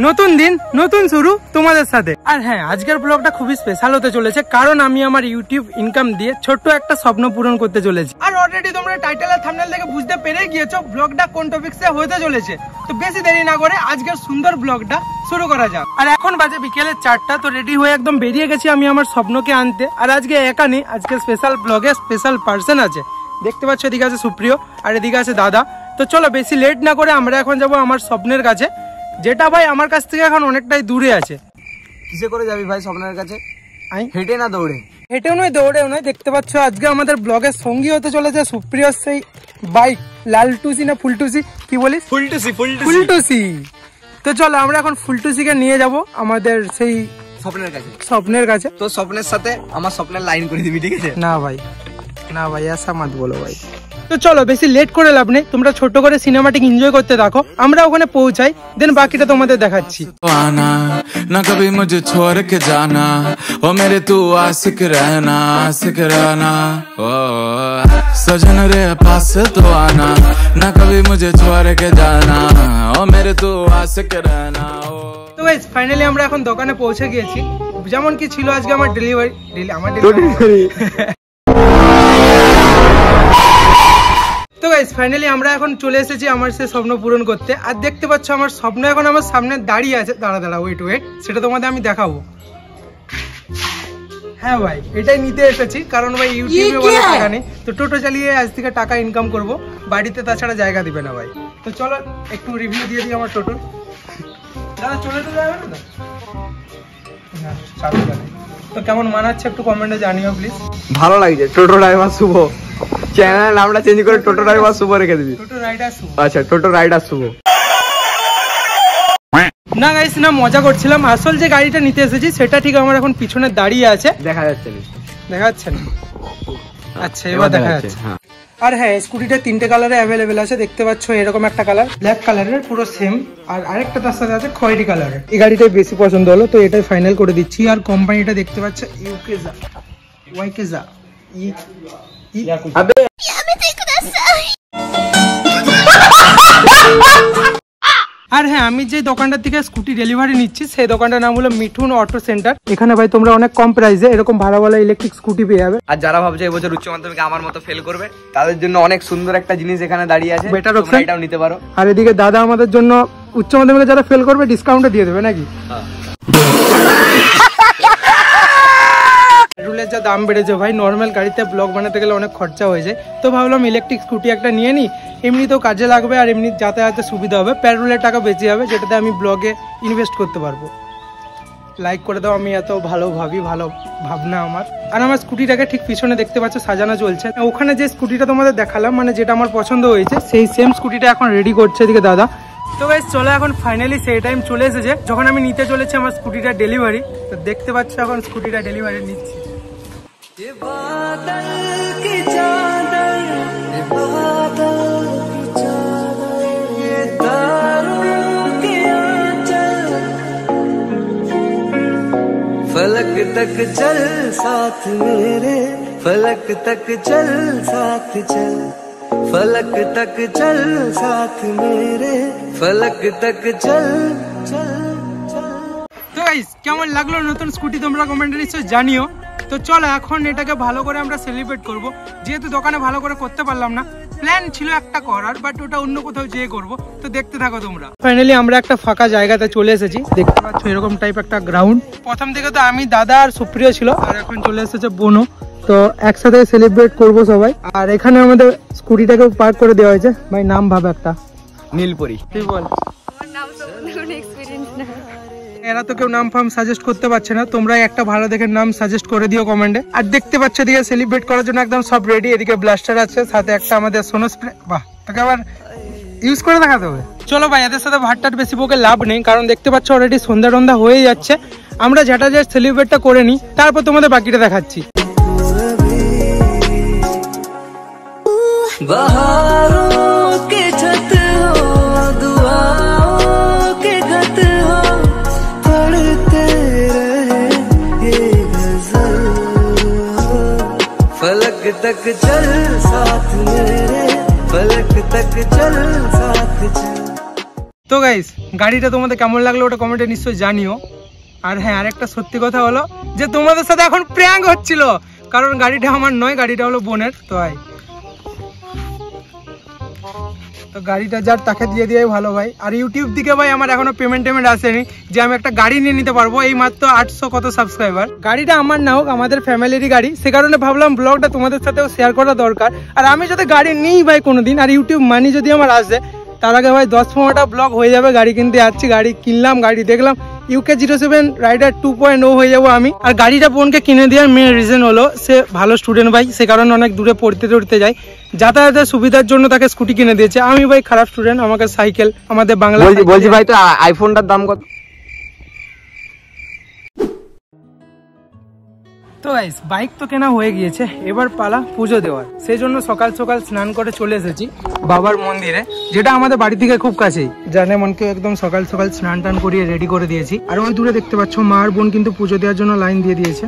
নতুন দিন নতুন শুরু তোমাদের সাথে। আর হ্যাঁ, আজকের ব্লগটা খুবই স্পেশাল হতে চলেছে, কারণ আমি আমার ইউটিউব ইনকাম দিয়ে ছোট্ট একটা স্বপ্ন পূরণ করতে চলেছি। আর অলরেডি তোমরা টাইটেল আর থাম্বনেল দেখে বুঝতে পেরে গিয়েছো ব্লগটা কোন টপিকসে হতে চলেছে। তো বেশি দেরি না করে আজকের সুন্দর ব্লগটা শুরু করা যাক। আর এখন বাজে বিকেলে 4টা, তো রেডি হয়ে একদম বেরিয়ে গেছি আমি আমার স্বপ্নকে আনতে। আর আজকে একা নেই, আজকে স্পেশাল ব্লগে স্পেশাল পার্সন আছে। দেখতে পাচ্ছ এদিকে আছে সুপ্রিয় আর এদিকে আছে দাদা। তো চলো বেশি লেট না করে আমরা এখন যাবো আমার স্বপ্নের কাছে, যেটা ভাই আমার কাছ থেকে এখন অনেকটাই দূরে আছে। কিসে করে যাবি ভাই স্বপ্নের কাছে? হেঁটে না দৌড়ে? হেঁটেও নয় দৌড়েও নয়। দেখতে পাচ্ছ আজকে আমাদের ব্লগের সঙ্গী হতে চলেছে সুপ্রিয় সেই বাইক, লালটুসি না ফুলটুসি কি বলিস? ফুলটুসি। তো চলো আমরা এখন ফুলটুসিকে নিয়ে যাব আমাদের সেই স্বপ্নের কাছে। তো স্বপ্নের সাথে আমার স্বপ্নের লাইন করে দিবি, ঠিক আছে? না ভাই ऐसा मत बोलो भाई। তো চলো বেশি লেট করে লাভ নেই, তোমরা ছোট করে সিনেমাটিক এনজয় করতে থাকো, আমরা ওখানে পৌঁছাই, দেন বাকিটা তোমাদের দেখাচ্ছি। ना कभी मुझे छोड़ के जाना, ओ मेरे तू आशिक रहना ओ सजन रे पास तो आना, ना कभी मुझे छोड़ के जाना, ओ मेरे तू आशिक रहना। তো গাইস ফাইনালি আমরা এখন দোকানে পৌঁছে গিয়েছি। যেমন কি ছিল আজকে আমার ডেলিভারি। তো গাইস ফাইনালি আমরা এখন চলে এসেছি আমার সেই স্বপ্ন পূরণ করতে। আর দেখতে পাচ্ছ আমার স্বপ্ন এখন আমার সামনে দাঁড়িয়ে আছে। দাঁড়া ওয়েট, সেটা তোমাদের আমি দেখাবো। হ্যাঁ ভাই, এটাই নিতে এসেছি, কারণ ভাই ইউটিউবে বলে টাকা নেই, তো টোটো চালিয়ে আজ থেকে টাকা ইনকাম করব, বাড়িতে তাছাড়া জায়গা দিবে না ভাই। তো চলো একটু রিভিউ দিয়ে দিই আমার টোটো। দাদা চলে তো যাবে না? হ্যাঁ চালু যাবে। তো কেমন মানাচ্ছে একটু কমেন্টে জানিও প্লিজ। ভালো লাগছে। টোটো ড্রাইভার শুভ, চ্যানেল নামটা চেঞ্জ করে টোটো ড্রাইভার শুভ রেখে দিবি। টোটো রাইডার শুভ। আচ্ছা, টোটো রাইডার শুভ। না গাইস না, মজা করছিলাম। আসল যে গাড়িটা নিতে এসেছি সেটা ঠিক আমার এখন পিছনে দাঁড়িয়ে আছে। দেখা যাচ্ছে না? দেখা যাচ্ছে না? আচ্ছা এবার দেখা যাচ্ছে। আর হ্যাঁ, স্কুটিটা 3টে কালারে অ্যাভেলেবেল আছে। দেখতে পাচ্ছ এরকম একটা কালার ব্ল্যাক কালারের পুরো সেম, আর আরেকটা তার সাথে আছে খয়েরি কালারের। এই গাড়িটাই বেশি পছন্দ হলো, তো এটাই ফাইনাল করে দিচ্ছি। আর কোম্পানিটা দেখতে পাচ্ছ ইউকেজা, ওয়াইকেজা। আর হ্যাঁ, আমি যে দোকানটার থেকে স্কুটি ডেলিভারি নিচ্ছি সেই দোকানটার নাম হলো মিঠুন অটো সেন্টার। এখানে ভাই তোমরা অনেক কম প্রাইসে এরকম ভালো ইলেকট্রিক স্কুটি পেয়ে যাবে। আর যারা ভাবছে এবছর উচ্চ মাধ্যমিকে আমার মতো ফেল করবে, তাদের জন্য অনেক সুন্দর একটা জিনিস এখানে দাঁড়িয়ে আছে, বেটার অপশন, এটাও নিতে পারো। আর এদিকে দাদা আমাদের জন্য উচ্চ মাধ্যমিকে যারা ফেল করবে ডিসকাউন্টে দিয়ে দেবে নাকি? পেট্রোলের যা দাম বেড়েছে ভাই, নর্মাল গাড়িতে ব্লগ বানাতে গেলে অনেক খরচা হয়ে যায়, তো ভাবলাম ইলেকট্রিক স্কুটি একটা নিয়ে নিই, এমনিতেও কাজে লাগবে আর এমনি যাতায়াতে সুবিধা হবে, পেট্রোলের টাকা বেঁচে যাবে, যেটাতে আমি ব্লগে ইনভেস্ট করতে পারবো। লাইক করে দাও, আমি এত ভালো ভাবি, ভালো ভাবনা আমার। আর আমার স্কুটিটাকে ঠিক পিছনে দেখতে পাচ্ছ সাজানো চলছে। ওখানে যে স্কুটিটা তোমাদের দেখালাম, মানে যেটা আমার পছন্দ হয়েছে, সেই সেম স্কুটিটা এখন রেডি করছে এদিকে দাদা। তো গাইস চলো এখন ফাইনালি সেই টাইম চলে এসেছে যখন আমি নিতে চলেছি আমার স্কুটিটা ডেলিভারি। তো দেখতে পাচ্ছ এখন স্কুটিটা ডেলিভারি নিচ্ছি। ये बादल की चादर, ये बादल की चादर, ये तारों के आंचल, फलक तक चल साथ मेरे, फलक तक चल साथ चल, फलक तक चल साथ मेरे, फलक तक चल चल चल। তো গাইস কেমন লাগলো নতুন স্কুটি তোমরা কমেন্টে নিশ্চয় জানিও। তো চলো এখন এটাকে ভালো করে আমরা সেলিব্রেট করব, যেহেতু দোকানে ভালো করে করতে পারলাম না। প্ল্যান ছিল একটা করার, বাট ওটা অন্য কোথাও যেয়ে করব, তো দেখতে থাকো তোমরা। ফাইনালি আমরা একটা ফাঁকা জায়গাতে চলে এসেছি। দেখতে পাচ্ছ এরকম টাইপ একটা গ্রাউন্ড। প্রথম থেকে তো আমি, দাদা আর সুপ্রিয় ছিল, আর এখন চলে এসেছে বোনো। তো একসাথে সেলিব্রেট করব সবাই। আর এখানে আমাদের স্কুটিটাকে পার্ক করে দেওয়া হয়েছে। ভাই নাম ভাব একটা। নীলপরি। তুই বল। এরা তো কেউ নাম ফাম সাজেস্ট করতে পারছে না, তোমরা একটা ভালো দেখে নাম সাজেস্ট করে দিও কমেন্টে। আর দেখতে পাচ্ছ এদিকে সেলিব্রেট করার জন্য একদম সব রেডি। এদিকে ব্লাস্টার আছে, সাথে একটা আমাদের সোনো স্প্রে। বাহ, তোকে আবার ইউজ করে দেখাতে হবে। চলো ভাই, এদের সাথে ভাটটার বেশি বকে লাভ নেই, কারণ দেখতে পাচ্ছ অলরেডি সন্ধ্যা টন্ধা হয়ে যাচ্ছে। আমরা যেটা যে সেলিব্রেটটা করে নিই, তারপর তোমাদের বাকিটা দেখাচ্ছি। फलक तक चल साथ मेरे, फलक तक चल साथ चल। তো তো গাইস গাড়িটা তোমাদের কেমন লাগলো ওটা কমেন্টে নিশ্চয়ই জানিও। আর হ্যাঁ আরেকটা সত্যি কথা হলো যে তোমাদের সাথে এখন প্র্যাঙ্ক হচ্ছিল, কারণ গাড়িটা আমার নয়, গাড়িটা হলো বোনের। তো গাড়িটা যার তাকে দিয়ে দিয়ে ভালো ভাই। আর ইউটিউব দিকে ভাই আমার এখনো পেমেন্ট আসেনি যে আমি একটা গাড়ি নিয়ে নিতে পারবো, এই মাত্র 800 কত সাবস্ক্রাইবার। গাড়িটা আমার না হোক, আমাদের ফ্যামিলিরই গাড়ি, সে কারণে ভাবলাম ব্লগটা তোমাদের সাথেও শেয়ার করা দরকার। আর আমি যদি গাড়ি নিই ভাই কোনোদিন, আর ইউটিউব মানি যদি আমার আসে, তার আগে ভাই 10-15টা ব্লগ হয়ে যাবে গাড়ি কিনতে যাচ্ছি, গাড়ি কিনলাম, গাড়ি দেখলাম, UK07 রাইডার 2.0 হয়ে যাবো আমি। আর গাড়িটা বোনকে কিনে দেওয়ার মেন রিজন হলো সে ভালো স্টুডেন্ট ভাই, সে কারণে অনেক দূরে পড়তে যায়, যাতায়াতের সুবিধার জন্য তাকে স্কুটি কিনে দিয়েছে। আমি ভাই খারাপ স্টুডেন্ট, আমাকে সাইকেল, আমাদের বাংলা বলছি ভাই তো আইফোনটার দাম কত? তো গাইস বাইক তো কেনা হয়ে গিয়েছে, এবার পালা পুজো দেওয়ার। সেই জন্য সকাল সকাল স্নান করে চলে এসেছি বাবার মন্দিরে, যেটা আমাদের বাড়ি থেকে খুব কাছেই। জানে মনকে একদম সকাল সকাল স্নান টান করিয়ে রেডি করে দিয়েছি। আর ওই দূরে দেখতে পাচ্ছ মা আর বোন কিন্তু পুজো দেওয়ার জন্য লাইন দিয়ে দিয়েছে।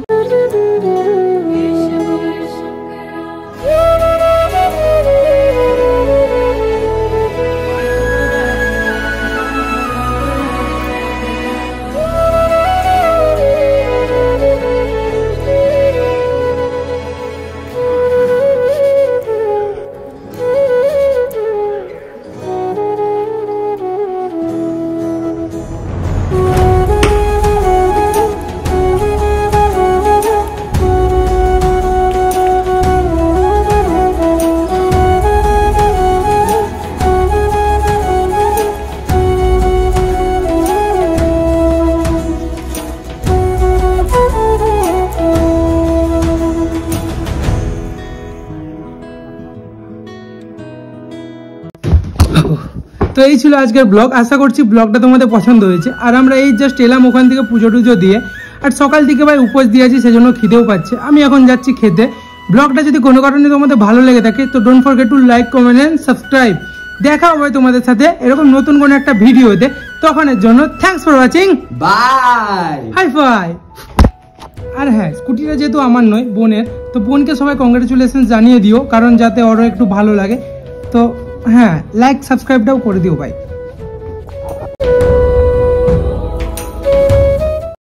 তো এই ছিল আজকের ব্লগ, আশা করছি ব্লগটা তোমাদের পছন্দ হয়েছে। আর আমরা এই জাস্ট এলাম ওখান থেকে পুজো টুজো দিয়ে, আর সকাল থেকে ভাই উপোস দিয়েছি, সেজন্য খিদেও পাচ্ছে। আমি এখন যাচ্ছি খেতে। ব্লগটা যদি কোনো কারণে তোমাদের ভালো লেগে থাকে তো don't forget to like, comment and subscribe. দেখা হবে তোমাদের সাথে এরকম নতুন কোনো একটা ভিডিওতে, তখনের জন্য thanks for watching, bye, hi fi. আর হ্যাঁ স্কুটিটা যেহেতু আমার নয় বোনের, তো বোনকে সবাই কংগ্রেচুলেশন জানিয়ে দিও, কারণ যাতে ওরও একটু ভালো লাগে। তো হ্যাঁ লাইক সাবস্ক্রাইবটাও করে দিও ভাই।